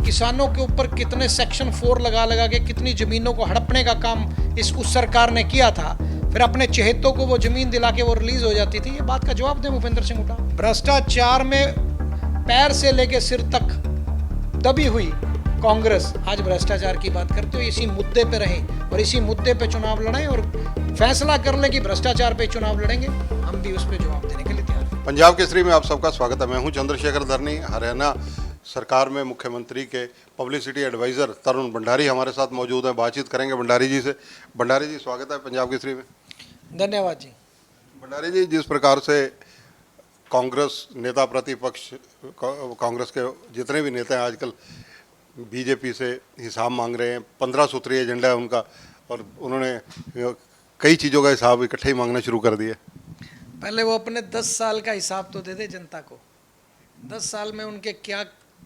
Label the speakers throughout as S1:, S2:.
S1: किसानों के ऊपर कितने सेक्शन 4 लगा लगा के कितनी ज़मीनों को हड़पने का काम उस सरकार ने किया था, फिर अपने चहेतों को वो ज़मीन दिला के वो रिलीज़ हो जाती थी। ये बात का जवाब दें भूपेंद्र सिंह हुड्डा। भ्रष्टाचार में पैर से लेके सिर तक दबी हुई कांग्रेस आज भ्रष्टाचार की बात करते हो। इसी मुद्दे पे रहें और इसी मुद्दे पे चुनाव लड़ें और फैसला कर लें कि भ्रष्टाचार पे चुनाव लड़ेंगे, हम भी उस पर जवाब देने के लिए तैयार हैं।
S2: पंजाब केसरी में आप सबका स्वागत है। मैं हूं चंद्रशेखर धरनी। हरियाणा सरकार में मुख्यमंत्री के पब्लिसिटी एडवाइज़र तरुण भंडारी हमारे साथ मौजूद हैं। बातचीत करेंगे भंडारी जी से। भंडारी जी, स्वागत है पंजाब केसरी में।
S1: धन्यवाद जी।
S2: भंडारी जी, जिस प्रकार से कांग्रेस नेता प्रतिपक्ष कांग्रेस के जितने भी नेता हैं आजकल बीजेपी से हिसाब मांग रहे हैं, 15 सूत्रीय एजेंडा है उनका, और उन्होंने कई चीज़ों का हिसाब इकट्ठे ही मांगना शुरू कर दिया।
S1: पहले वो अपने 10 साल का हिसाब तो दे दे जनता को। 10 साल में उनके क्या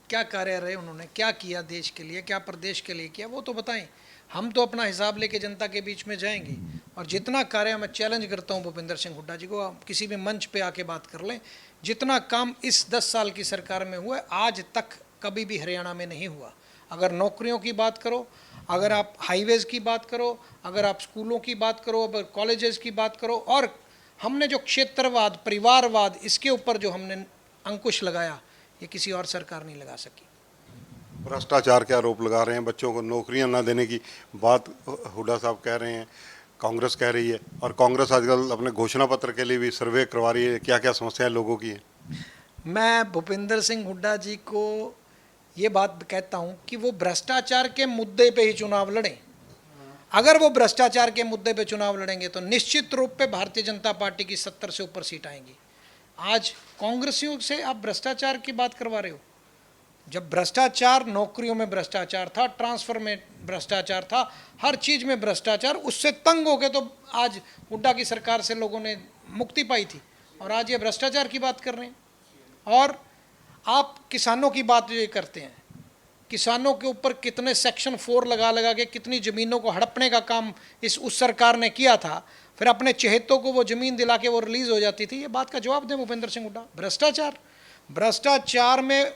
S1: क्या कार्य रहे, उन्होंने क्या किया देश के लिए, क्या प्रदेश के लिए किया, वो तो बताएं। हम तो अपना हिसाब लेके जनता के बीच में जाएंगे और जितना कार्य मैं चैलेंज करता हूं भूपेंद्र सिंह हुड्डा जी को, आप किसी भी मंच पे आके बात कर लें, जितना काम इस 10 साल की सरकार में हुआ है आज तक कभी भी हरियाणा में नहीं हुआ। अगर नौकरियों की बात करो, अगर आप हाईवेज़ की बात करो, अगर आप स्कूलों की बात करो, अगर कॉलेजेस की बात करो, और हमने जो क्षेत्रवाद, परिवारवाद, इसके ऊपर जो हमने अंकुश लगाया, ये किसी और सरकार नहीं लगा सकी।
S2: भ्रष्टाचार के आरोप लगा रहे हैं, बच्चों को नौकरियां ना देने की बात हुड्डा साहब कह रहे हैं, कांग्रेस कह रही है, और कांग्रेस आजकल अपने घोषणा पत्र के लिए भी सर्वे करवा रही है। क्या क्या समस्याएं लोगों की हैं?
S1: मैं भूपेंद्र सिंह हुड्डा जी को ये बात कहता हूँ कि वो भ्रष्टाचार के मुद्दे पे ही चुनाव लड़ें। अगर वो भ्रष्टाचार के मुद्दे पे चुनाव लड़ेंगे तो निश्चित रूप पे भारतीय जनता पार्टी की 70 से ऊपर सीट आएंगी। आज कांग्रेसियों से आप भ्रष्टाचार की बात करवा रहे हो। जब भ्रष्टाचार, नौकरियों में भ्रष्टाचार था, ट्रांसफर में भ्रष्टाचार था, हर चीज़ में भ्रष्टाचार, उससे तंग हो गए तो आज हुड्डा की सरकार से लोगों ने मुक्ति पाई थी, और आज ये भ्रष्टाचार की बात कर रहे हैं। और आप किसानों की बात जो ये करते हैं, किसानों के ऊपर कितने सेक्शन 4 लगा लगा के कितनी ज़मीनों को हड़पने का काम उस सरकार ने किया था, फिर अपने चहेतों को वो ज़मीन दिला के वो रिलीज़ हो जाती थी। ये बात का जवाब दें भूपेंद्र सिंह हुड्डा। भ्रष्टाचार में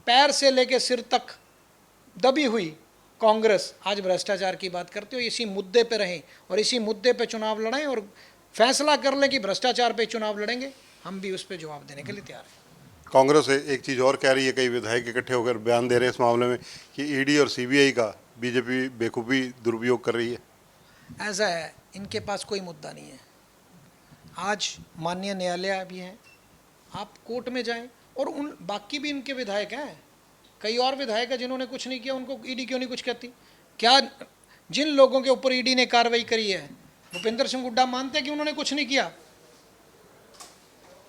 S1: पैर से लेके सिर तक दबी हुई कांग्रेस आज भ्रष्टाचार की बात करते हो। इसी मुद्दे पे रहें और इसी मुद्दे पे चुनाव लड़ें और फैसला कर लें कि भ्रष्टाचार पे चुनाव लड़ेंगे, हम भी उस पर जवाब देने के लिए तैयार हैं।
S2: कांग्रेस एक चीज़ और कह रही है, कई विधायक इकट्ठे होकर बयान दे रहे हैं इस मामले में कि ईडी और सीबीआई का बीजेपी बेखूबी दुरुपयोग कर रही है।
S1: ऐसा है, इनके पास कोई मुद्दा नहीं है। आज माननीय न्यायालय भी हैं, आप कोर्ट में जाएं, और उन बाकी भी इनके विधायक हैं, कई और विधायक हैं जिन्होंने कुछ नहीं किया, उनको ईडी क्यों नहीं कुछ कहती? क्या जिन लोगों के ऊपर ईडी ने कार्रवाई करी है, भूपेंद्र सिंह हुड्डा मानते हैं कि उन्होंने कुछ नहीं किया?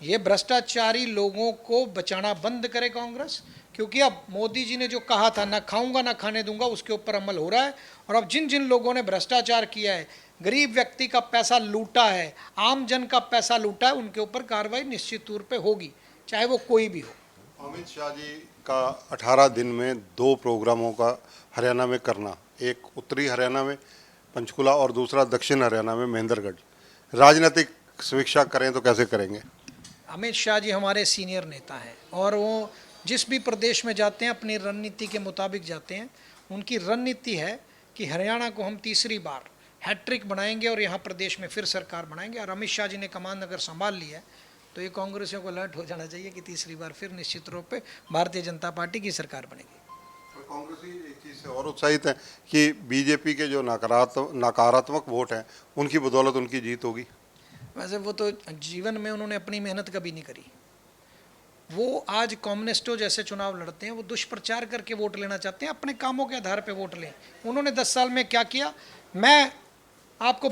S1: ये भ्रष्टाचारी लोगों को बचाना बंद करे कांग्रेस, क्योंकि अब मोदी जी ने जो कहा था, ना खाऊंगा ना खाने दूंगा, उसके ऊपर अमल हो रहा है। और अब जिन जिन लोगों ने भ्रष्टाचार किया है, गरीब व्यक्ति का पैसा लूटा है, आम जन का पैसा लूटा है, उनके ऊपर कार्रवाई निश्चित तौर पे होगी, चाहे वो कोई भी हो।
S2: अमित शाह जी का 18 दिन में 2 प्रोग्रामों का हरियाणा में करना, एक उत्तरी हरियाणा में पंचकुला और दूसरा दक्षिण हरियाणा में महेंद्रगढ़। राजनीतिक समीक्षा करें तो कैसे करेंगे?
S1: अमित शाह जी हमारे सीनियर नेता हैं और वो जिस भी प्रदेश में जाते हैं अपनी रणनीति के मुताबिक जाते हैं। उनकी रणनीति है कि हरियाणा को हम तीसरी बार हैट्रिक बनाएंगे और यहाँ प्रदेश में फिर सरकार बनाएंगे। और अमित शाह जी ने कमान अगर संभाल ली है तो ये कांग्रेसियों को अलर्ट हो जाना चाहिए कि तीसरी बार फिर निश्चित रूप पे भारतीय जनता पार्टी की सरकार बनेगी।
S2: कांग्रेसी एक चीज़ से और उत्साहित है कि बीजेपी के जो नकारात्मक वोट हैं उनकी बदौलत उनकी जीत होगी।
S1: वैसे वो तो जीवन में उन्होंने अपनी मेहनत कभी नहीं करी। वो आज कम्युनिस्टों जैसे चुनाव लड़ते हैं, वो दुष्प्रचार करके वोट लेना चाहते हैं, अपने कामों के आधार पे वोट लें। उन्होंने 10 साल में क्या किया, मैं आपको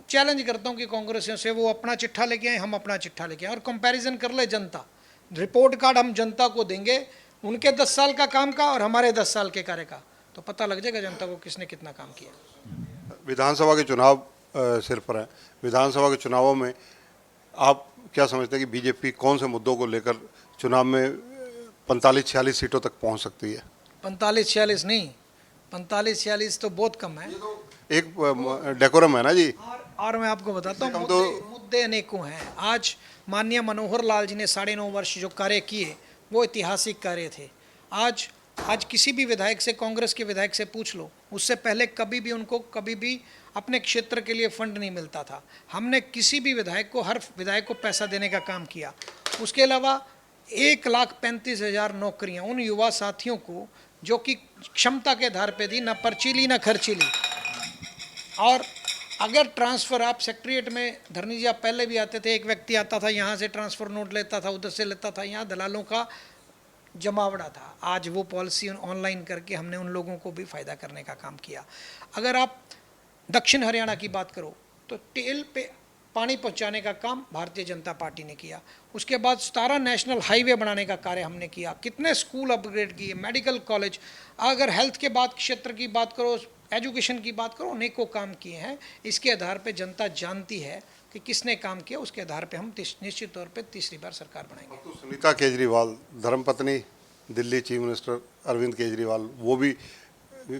S1: चैलेंज करता हूं कि कांग्रेसियों से वो अपना चिट्ठा लेके आए, हम अपना चिट्ठा लेके आए, और कंपैरिजन कर ले जनता। रिपोर्ट कार्ड हम जनता को देंगे, उनके 10 साल का काम का और हमारे 10 साल के कार्य का, तो पता लग जाएगा जनता को किसने कितना काम किया।
S2: विधानसभा के चुनाव सिर पर है। विधानसभा के चुनावों में आप क्या समझते हैं कि बीजेपी कौन से मुद्दों को लेकर चुनाव में 45-46 सीटों तक पहुंच सकती है?
S1: 45-46 नहीं, 45-46 तो बहुत कम है।
S2: एक डेकोरम है ना जी।
S1: और मैं आपको बताता हूँ, मुद्दे अनेकों हैं। आज माननीय मनोहर लाल जी ने 9.5 वर्ष जो कार्य किए वो ऐतिहासिक कार्य थे। आज आज किसी भी विधायक से, कांग्रेस के विधायक से पूछ लो, उससे पहले कभी भी उनको कभी भी अपने क्षेत्र के लिए फंड नहीं मिलता था। हमने किसी भी विधायक को, हर विधायक को पैसा देने का काम किया। उसके अलावा 1,35,000 नौकरियां उन युवा साथियों को जो कि क्षमता के आधार पे दी, ना पर्चीली ना खर्चीली। और अगर ट्रांसफ़र आप सेक्रेटरीट में, धरनी जी आप पहले भी आते थे, एक व्यक्ति आता था यहाँ से ट्रांसफ़र नोट लेता था, उधर से लेता था, यहाँ दलालों का जमावड़ा था। आज वो पॉलिसी ऑनलाइन करके हमने उन लोगों को भी फ़ायदा करने का काम किया। अगर आप दक्षिण हरियाणा की बात करो तो टेल पे पानी पहुंचाने का काम भारतीय जनता पार्टी ने किया। उसके बाद 17 नेशनल हाईवे बनाने का कार्य हमने किया। कितने स्कूल अपग्रेड किए, मेडिकल कॉलेज, अगर हेल्थ के बाद क्षेत्र की बात करो, एजुकेशन की बात करो, अनेकों काम किए हैं। इसके आधार पे जनता जानती है कि किसने काम किया, उसके आधार पे हम निश्चित तौर पे तीसरी बार सरकार बनाएंगे।
S2: तो सुनीता केजरीवाल, धर्मपत्नी दिल्ली चीफ मिनिस्टर अरविंद केजरीवाल, वो भी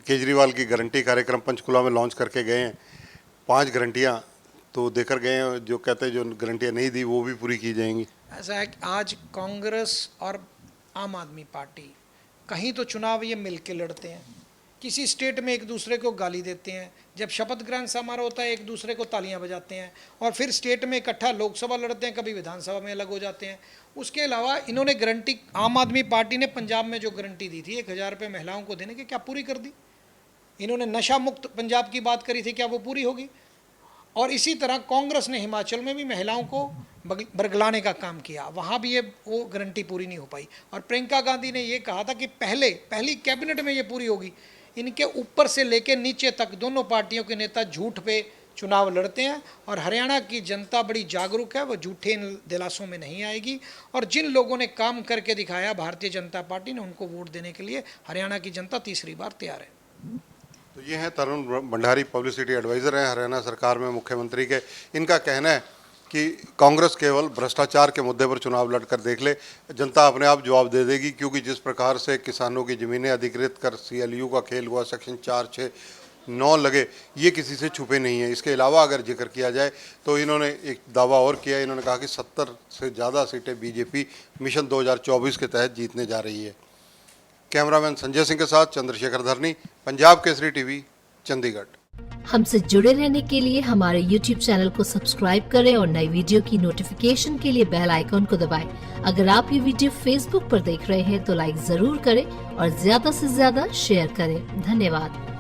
S2: केजरीवाल की गारंटी कार्यक्रम पंचकुला में लॉन्च करके गए हैं। 5 गारंटियां तो देकर गए हैं, जो कहते हैं जो गारंटियां नहीं दी वो भी पूरी की जाएंगी।
S1: ऐसा है कि आज कांग्रेस और आम आदमी पार्टी कहीं तो चुनाव ये मिल के लड़ते हैं, किसी स्टेट में एक दूसरे को गाली देते हैं, जब शपथ ग्रहण समारोह होता है एक दूसरे को तालियां बजाते हैं, और फिर स्टेट में इकट्ठा लोकसभा लड़ते हैं, कभी विधानसभा में अलग हो जाते हैं। उसके अलावा इन्होंने गारंटी, आम आदमी पार्टी ने पंजाब में जो गारंटी दी थी 1,000 रुपये महिलाओं को देने की, क्या पूरी कर दी? इन्होंने नशा मुक्त पंजाब की बात करी थी, क्या वो पूरी होगी? और इसी तरह कांग्रेस ने हिमाचल में भी महिलाओं को बरगलाने का काम किया, वहाँ भी ये वो गारंटी पूरी नहीं हो पाई। और प्रियंका गांधी ने ये कहा था कि पहली कैबिनेट में ये पूरी होगी। इनके ऊपर से लेकर नीचे तक दोनों पार्टियों के नेता झूठ पे चुनाव लड़ते हैं, और हरियाणा की जनता बड़ी जागरूक है, वो झूठे दिलासों में नहीं आएगी। और जिन लोगों ने काम करके दिखाया भारतीय जनता पार्टी ने, उनको वोट देने के लिए हरियाणा की जनता तीसरी बार तैयार है।
S2: तो ये हैं तरुण भंडारी, पब्लिसिटी एडवाइज़र हैं हरियाणा सरकार में मुख्यमंत्री के। इनका कहना है कि कांग्रेस केवल भ्रष्टाचार के मुद्दे पर चुनाव लड़कर देख ले, जनता अपने आप जवाब दे देगी, क्योंकि जिस प्रकार से किसानों की ज़मीनें अधिकृत कर CLU का खेल हुआ, सेक्शन 4, 6, 9 लगे, ये किसी से छुपे नहीं है। इसके अलावा अगर जिक्र किया जाए तो इन्होंने एक दावा और किया, इन्होंने कहा कि 70 से ज़्यादा सीटें बीजेपी मिशन 2024 के तहत जीतने जा रही है। कैमरामैन संजय सिंह के साथ चंद्रशेखर धरनी, पंजाब केसरी टीवी, चंडीगढ़।
S3: हमसे जुड़े रहने के लिए हमारे YouTube चैनल को सब्सक्राइब करें और नई वीडियो की नोटिफिकेशन के लिए बेल आइकॉन को दबाएं। अगर आप ये वीडियो Facebook पर देख रहे हैं तो लाइक जरूर करें और ज्यादा से ज्यादा शेयर करें। धन्यवाद।